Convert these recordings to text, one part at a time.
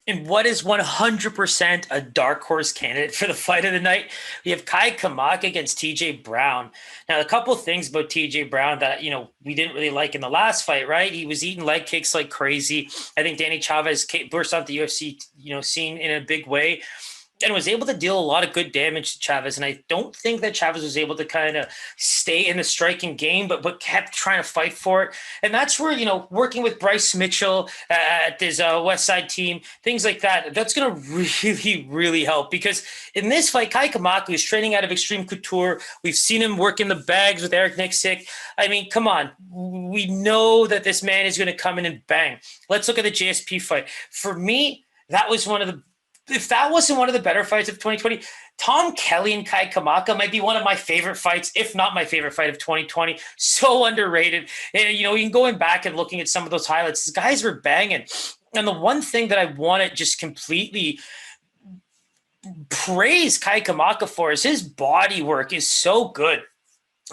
And what is 100% a dark horse candidate for the fight of the night? We have Kai Kamaka against TJ Brown. Now, a couple things about TJ Brown that, we didn't really like in the last fight, right? He was eating leg kicks like crazy. I think Danny Chavez burst onto the UFC, scene in a big way and was able to deal a lot of good damage to Chavez. And I don't think that Chavez was able to kind of stay in the striking game, but kept trying to fight for it. And that's where, working with Bryce Mitchell at his West Side team, things like that, that's going to really, really help. Because in this fight, Kai Kamaka is training out of Xtreme Couture. We've seen him work in the bags with Eric Nixick. I mean, come on. We know that this man is going to come in and bang. Let's look at the JSP fight. For me, that was if that wasn't one of the better fights of 2020, Tom Kelly and Kai Kamaka might be one of my favorite fights, if not my favorite fight of 2020. So underrated. And, even going back and looking at some of those highlights, these guys were banging. And the one thing that I want to just completely praise Kai Kamaka for is his body work is so good.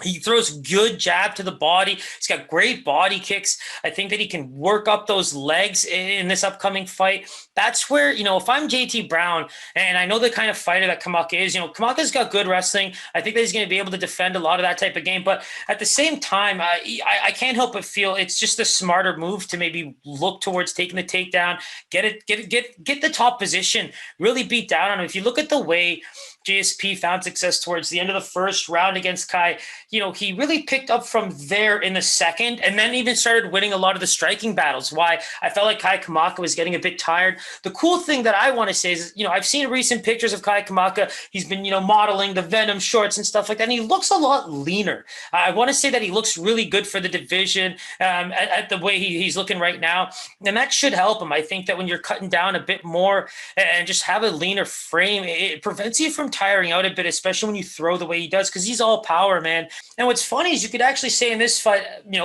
He throws good jab to the body. He's got great body kicks. I think that he can work up those legs in this upcoming fight. That's where, if I'm JT Brown, and I know the kind of fighter that Kamaka is, Kamaka's got good wrestling. I think that he's going to be able to defend a lot of that type of game. But at the same time, I can't help but feel it's just a smarter move to maybe look towards taking the takedown, get the top position, really beat down on him. If you look at the way JSP found success towards the end of the first round against Kai, he really picked up from there in the second and then even started winning a lot of the striking battles. Why I felt like Kai Kamaka was getting a bit tired. The cool thing that I want to say is, I've seen recent pictures of Kai Kamaka. He's been, modeling the Venom shorts and stuff like that. And he looks a lot leaner. I want to say that he looks really good for the division at the way he's looking right now. And that should help him. I think that when you're cutting down a bit more and just have a leaner frame, it prevents you from tiring out a bit, especially when you throw the way he does, because he's all power, man. And what's funny is you could actually say in this fight,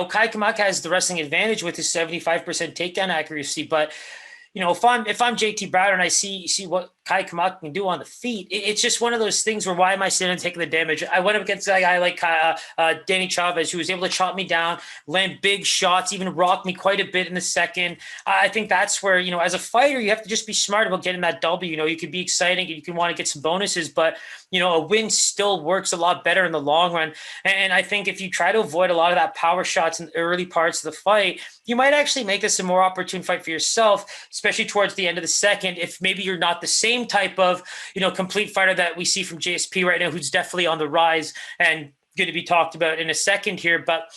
Kai Kamaka has the wrestling advantage with his 75% takedown accuracy. But, if I'm JT Browder and I see what Kai Kamaka can do on the feet, it's just one of those things where why am I sitting and taking the damage? I went up against a guy like Danny Chavez, who was able to chop me down, land big shots, even rock me quite a bit in the second. I think that's where, as a fighter, you have to just be smart about getting that W. You can be exciting and you can want to get some bonuses, but, a win still works a lot better in the long run. And I think if you try to avoid a lot of that power shots in the early parts of the fight, you might actually make this a more opportune fight for yourself, especially towards the end of the second, if maybe you're not the same type of, complete fighter that we see from JSP right now, who's definitely on the rise and going to be talked about in a second here. But,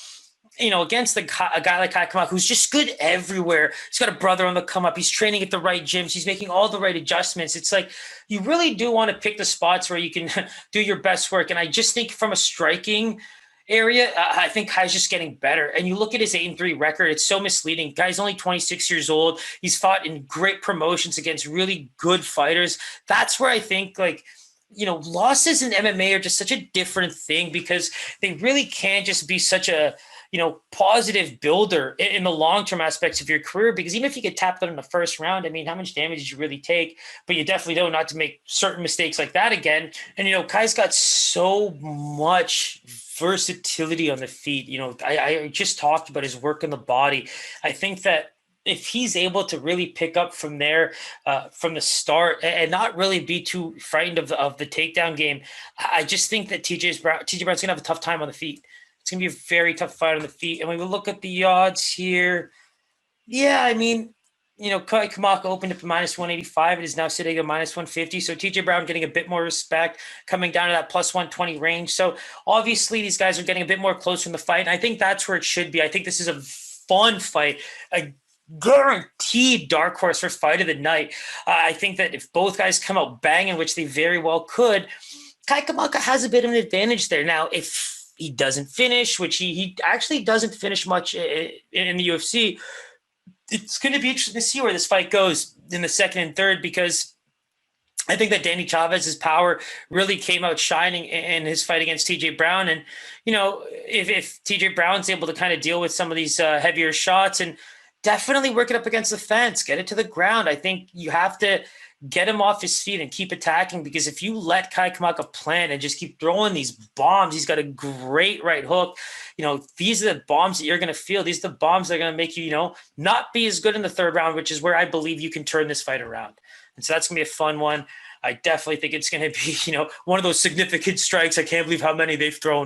against a guy like Kai Kamaka, who's just good everywhere. He's got a brother on the come up. He's training at the right gyms. He's making all the right adjustments. It's like you really do want to pick the spots where you can do your best work. And I just think from a striking area, I think Kai's just getting better. And you look at his 8-3 record, it's so misleading. Guy's only 26 years old. He's fought in great promotions against really good fighters. That's where I think losses in MMA are just such a different thing because they really can't just be such a, positive builder in the long-term aspects of your career, because even if you get tapped out in the first round, I mean, how much damage did you really take? But you definitely know not to make certain mistakes like that again. And, Kai's got so much versatility on the feet. I just talked about his work in the body. I think that if he's able to really pick up from there from the start and not really be too frightened of the takedown game, I just think that TJ Brown's going to have a tough time on the feet. It's going to be a very tough fight on the feet. And when we look at the odds here, yeah, I mean, Kai Kamaka opened up at minus 185. It is now sitting at minus 150. So TJ Brown getting a bit more respect, coming down to that plus 120 range. So obviously these guys are getting a bit more closer in the fight. And I think that's where it should be. I think this is a fun fight, a guaranteed dark horse for fight of the night. I think that if both guys come out banging, which they very well could, Kai Kamaka has a bit of an advantage there. Now, if he doesn't finish, which he actually doesn't finish much in the UFC, it's going to be interesting to see where this fight goes in the second and third, because I think that Danny Chavez's power really came out shining in his fight against TJ Brown. And, if TJ Brown's able to kind of deal with some of these heavier shots, and definitely work it up against the fence, get it to the ground. I think you have to get him off his feet and keep attacking, because if you let Kai Kamaka plant and just keep throwing these bombs, he's got a great right hook. These are the bombs that you're going to feel. These are the bombs that are going to make you, not be as good in the third round, which is where I believe you can turn this fight around. And so that's going to be a fun one. I definitely think it's going to be, one of those significant strikes. I can't believe how many they've thrown.